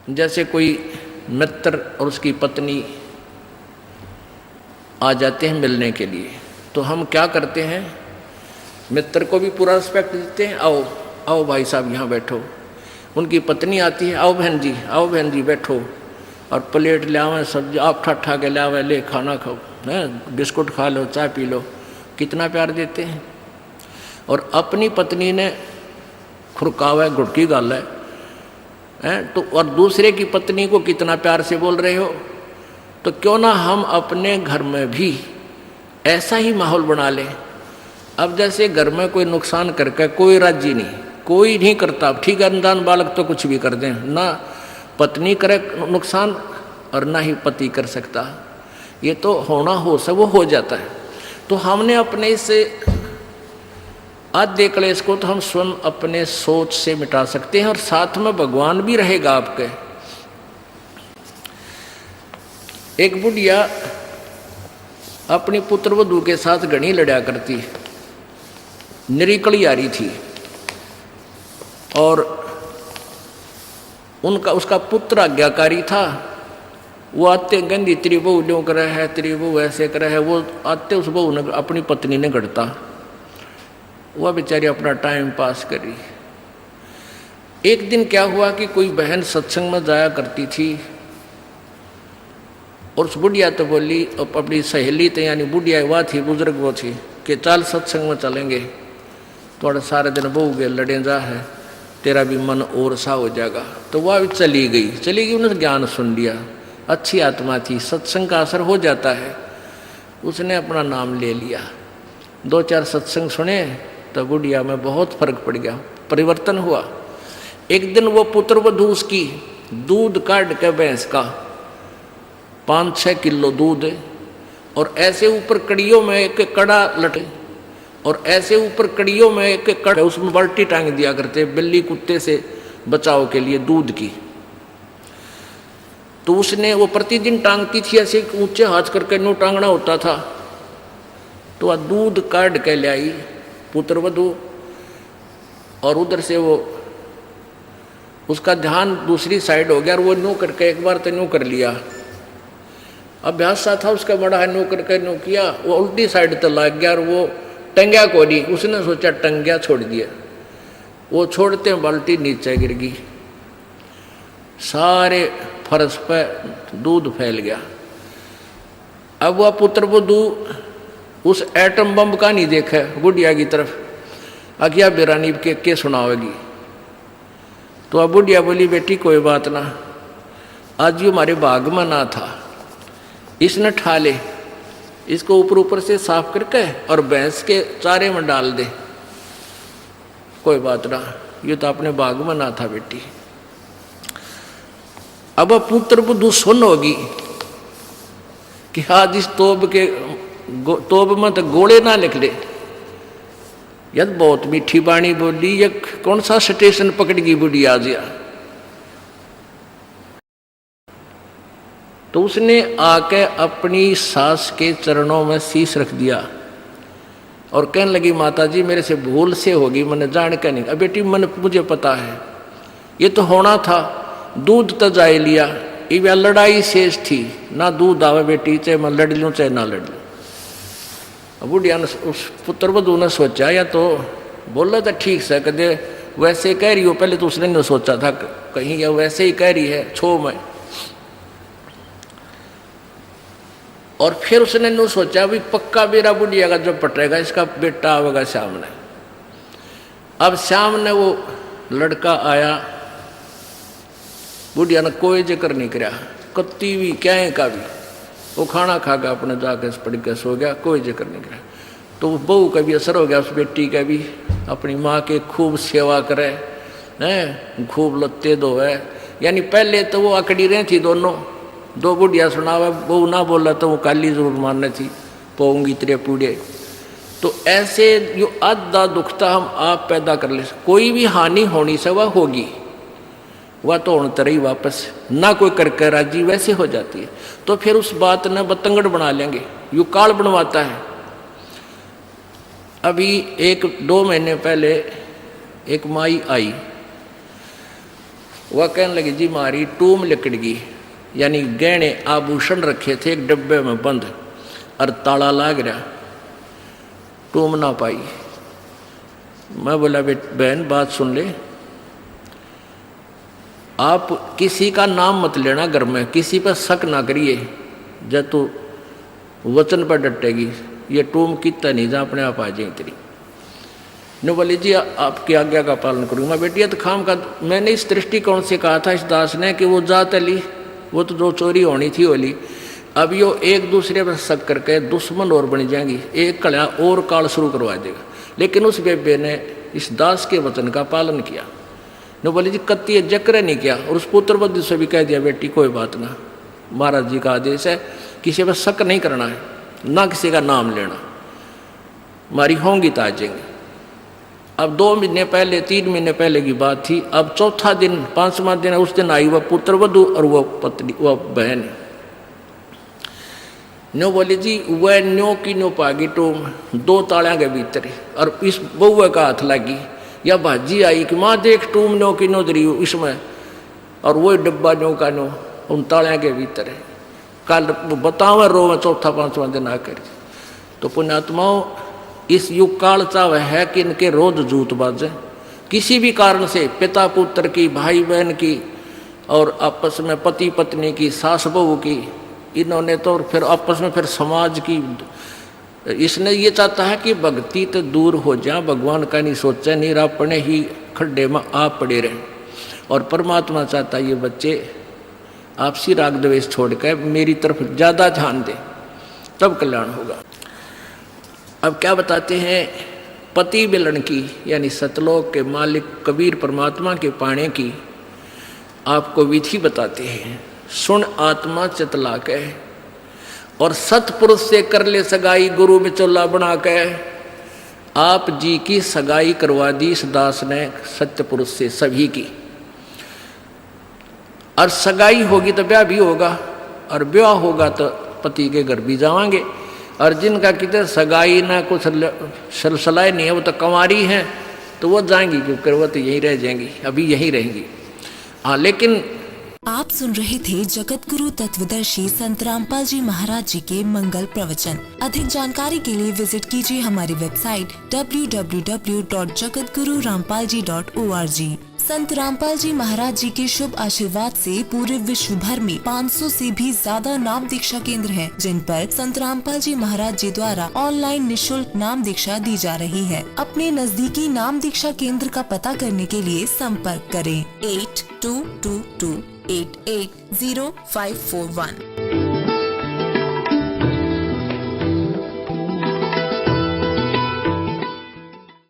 जैसे कोई मित्र और उसकी पत्नी आ जाते हैं मिलने के लिए, तो हम क्या करते हैं, मित्र को भी पूरा रिस्पेक्ट देते हैं, आओ आओ भाई साहब यहाँ बैठो। उनकी पत्नी आती है, आओ बहन जी बैठो, और प्लेट ले आवे, सब्जी आप ठा के ले आवे, ले खाना खाओ, हैं बिस्कुट खा लो, चाय पी लो, कितना प्यार देते हैं। और अपनी पत्नी ने खुरकावा गुटकी गाल है तो, और दूसरे की पत्नी को कितना प्यार से बोल रहे हो। तो क्यों ना हम अपने घर में भी ऐसा ही माहौल बना लें। अब जैसे घर में कोई नुकसान करके कोई राजी नहीं, कोई नहीं करता, ठीक है, अनजान बालक तो कुछ भी कर दें, ना पत्नी करे नुकसान और ना ही पति कर सकता, ये तो होना हो सब वो हो जाता है। तो हमने अपने इससे आधे क्लेश को तो हम स्वयं अपने सोच से मिटा सकते हैं, और साथ में भगवान भी रहेगा आपके। एक बुढ़िया अपनी पुत्र वधू के साथ घनी लड़ा करती, निरीकली आ रही थी, और उसका पुत्र आज्ञाकारी था। वो आते गंदी तेरी बहू ड्यों करे है, तेरी बहू ऐसे करे है, वो आते उस बहू ने अपनी पत्नी ने गढ़ता, वह बेचारी अपना टाइम पास करी। एक दिन क्या हुआ कि कोई बहन सत्संग में जाया करती थी, और उस बुढ़िया तो बोली, अपनी सहेली तो यानी बुढ़िया वह थी, बुजुर्ग वो थी, कि चल सत्संग में चलेंगे, थोड़ा सारे दिन बहू के लड़े जा है, तेरा भी मन और सा हो जाएगा। तो वह भी चली गई, उन्होंने ज्ञान सुन लिया, अच्छी आत्मा थी, सत्संग का असर हो जाता है। उसने अपना नाम ले लिया, 2-4 सत्संग सुने, तो बुढ़िया में बहुत फर्क पड़ गया, परिवर्तन हुआ। एक दिन वो पुत्र वधू उसकी दूध काट के भैंस का 5-6 किलो दूध, और ऐसे ऊपर कड़ियों में एक कड़ा लटे, और ऐसे ऊपर कड़ियों में एक कड़ा, उसमें बाल्टी टांग दिया करते बिल्ली कुत्ते से बचाव के लिए दूध की। तो उसने वो प्रतिदिन टांगती थी, ऐसे ऊंचे हाथ करके नो टांगना होता था। तो वह दूध काट के ले आई पुत्र वधू, और उधर से वो उसका ध्यान दूसरी साइड हो गया, और वो नो करके एक बार तो नो कर लिया, अभ्यास सा था उसका बड़ा है, नो करके नो किया, वो उल्टी साइड तो लग गया, और वो टंग्या को नहीं, उसने सोचा टंग्या छोड़ दिया, वो छोड़ते बाल्टी नीचे गिर गई, सारे फर्श पे दूध फैल गया। अब वह पुत्र वधू उस एटम बम का नहीं देखा बुढ़िया की तरफ, आज्ञा बेरानी के सुनावेगी। तो अब बुढ़िया बोली, बेटी कोई बात ना, आज ये हमारे बाग में ना था, इसने ठा ले, इसको ऊपर से साफ करके और भैंस के चारे में डाल दे, कोई बात ना, ये तो अपने बाग में ना था बेटी। अब पुत्र वधू सुन होगी कि आज इस तोब में तो गोले ना लिख ले, यद बहुत मीठी बाणी बोली, ये कौन सा स्टेशन पकड़ गई बुढ़ी आज या। तो उसने आके अपनी सास के चरणों में शीश रख दिया, और कहने लगी, माता जी मेरे से भूल से होगी, मैंने जान के नहीं। अब बेटी मुझे पता है, ये तो होना था, दूध तो जाए लिया, ये लड़ाई शेष थी, ना दूध आवे बेटी, चाहे मैं लड़ लूँ चाहे ना लड़ लूँ। बुढ़िया ने, उस पुत्र वधू ने सोचा, या तो बोला था ठीक से, कदे वैसे कह रही हो, पहले तो उसने नहीं सोचा था कहीं या वैसे ही कह रही है छो में, और फिर उसने नहीं सोचा भी पक्का मेरा बुढ़िया का जो पटेगा इसका बेटा आवेगा सामने। अब सामने वो लड़का आया, बुढ़िया ने कोई जिक्र नहीं कराया, कत्ती भी क्या का भी, वो खाना खा के अपने जाके पड़ के सो गया, कोई जिक्र नहीं कराया। तो बहू का भी असर हो गया, उस बेटी का भी, अपनी माँ के खूब सेवा करे हैं, खूब लत्ते धोवे, यानी पहले तो वो अकड़ी रही थी दोनों, दो बुढ़िया सुनावे, बहू ना बोला तो वो काली जरूर मारने थी, पोऊंगी तेरे पूड़े। तो ऐसे जो आधा दुखता हम आप पैदा कर ले, कोई भी हानि होनी से वह होगी, वह तो होने तरह ही वापस ना कोई करके राजी वैसे हो जाती है। तो फिर उस बात ने बतंगड़ बना लेंगे, यू काल बनवाता है। अभी 1-2 महीने पहले एक माई आई, वह कहने लगी जी मारी टूम लिकड़गी, यानी गहने आभूषण रखे थे एक डब्बे में बंद और ताला लाग रहा, टूम ना पाई। मैं बोला बहन बात सुन ले, आप किसी का नाम मत लेना घर में, किसी पर शक ना करिए, जब तू वचन पर डटेगी ये टूम कितना नहीं जा अपने आप आ जाए तेरी। ने बोली जी आपकी आज्ञा का पालन करूँगी। मैं बेटी तो खाम का मैंने इस दृष्टिकोण से कहा था इस दास ने कि वो जात ली, वो तो जो चोरी होनी थी वो ली, अब यो एक दूसरे पर शक करके दुश्मन और बन जाएंगी, एक कड़ा और काल शुरू करवा देगा। लेकिन उस बेबे ने इस दास के वचन का पालन किया। ने बोली जी कत्ती जक्र नहीं किया, और उस पुत्र बुद्धि से भी कह दिया बेटी कोई बात ना, महाराज जी का आदेश है किसी पर शक नहीं करना है, ना किसी का नाम लेना, हमारी होंगी तो आ जाएंगे। अब 2 महीने पहले 3 महीने पहले की बात थी। अब चौथा दिन 5वां दिन उस दिन आई वह पुत्र वधू और वह पत्नी वह बहन। न्यो बोली जी वह न्यो की न्यो पागी टूम 2 तालियां के भीतर, और इस बउआ का हाथ लगी या भाजी आई कि माँ देख टूम न्यो की न्यो दरी इसमें, और वही डब्बा न्यो का न्यो उन तालियां के भीतर है। कल बतावा रो में चौथा 5वां दिन आकर। तो पुण्यात्माओं इस युग काल चाव है कि इनके रोज जूत बाजे, किसी भी कारण से पिता पुत्र की, भाई बहन की, और आपस में पति पत्नी की, सास बहू की, इन्होंने तो फिर आपस में फिर समाज की। इसने ये चाहता है कि भक्ति तो दूर हो जाए, भगवान का नहीं सोचे, नहीं अपने ही खड्डे में आप पड़े रहें। और परमात्मा चाहता है ये बच्चे आपसी राग द्वेष छोड़कर मेरी तरफ ज़्यादा ध्यान दें, तब कल्याण होगा। अब क्या बताते हैं, पति मिलन की यानी सतलोक के मालिक कबीर परमात्मा के पाने की आपको विधि बताते हैं। सुन आत्मा चितला के और सतपुरुष से कर ले सगाई, गुरु बिचौला बना के। आप जी की सगाई करवा दी इस दास ने सत्य पुरुष से सभी की, और सगाई होगी तो ब्याह भी होगा, और ब्याह होगा तो पति के घर भी जावांगे। और जिनका कितने सगाई ना कुछ सलसलाए नहीं है, वो तो कंवारी हैं, तो वो जाएंगी क्योंकि वो तो यहीं रह जाएंगी, अभी यहीं रहेंगी। हाँ लेकिन आप सुन रहे थे जगत गुरु तत्वदर्शी संत रामपाल जी महाराज जी के मंगल प्रवचन। अधिक जानकारी के लिए विजिट कीजिए हमारी वेबसाइट www.jagatgururampalji.org। संत रामपाल जी महाराज जी के शुभ आशीर्वाद से पूरे विश्व भर में 500 से भी ज्यादा नाम दीक्षा केंद्र हैं, जिन पर संत रामपाल जी महाराज जी द्वारा ऑनलाइन निशुल्क नाम दीक्षा दी जा रही है। अपने नजदीकी नाम दीक्षा केंद्र का पता करने के लिए संपर्क करें 8222880541।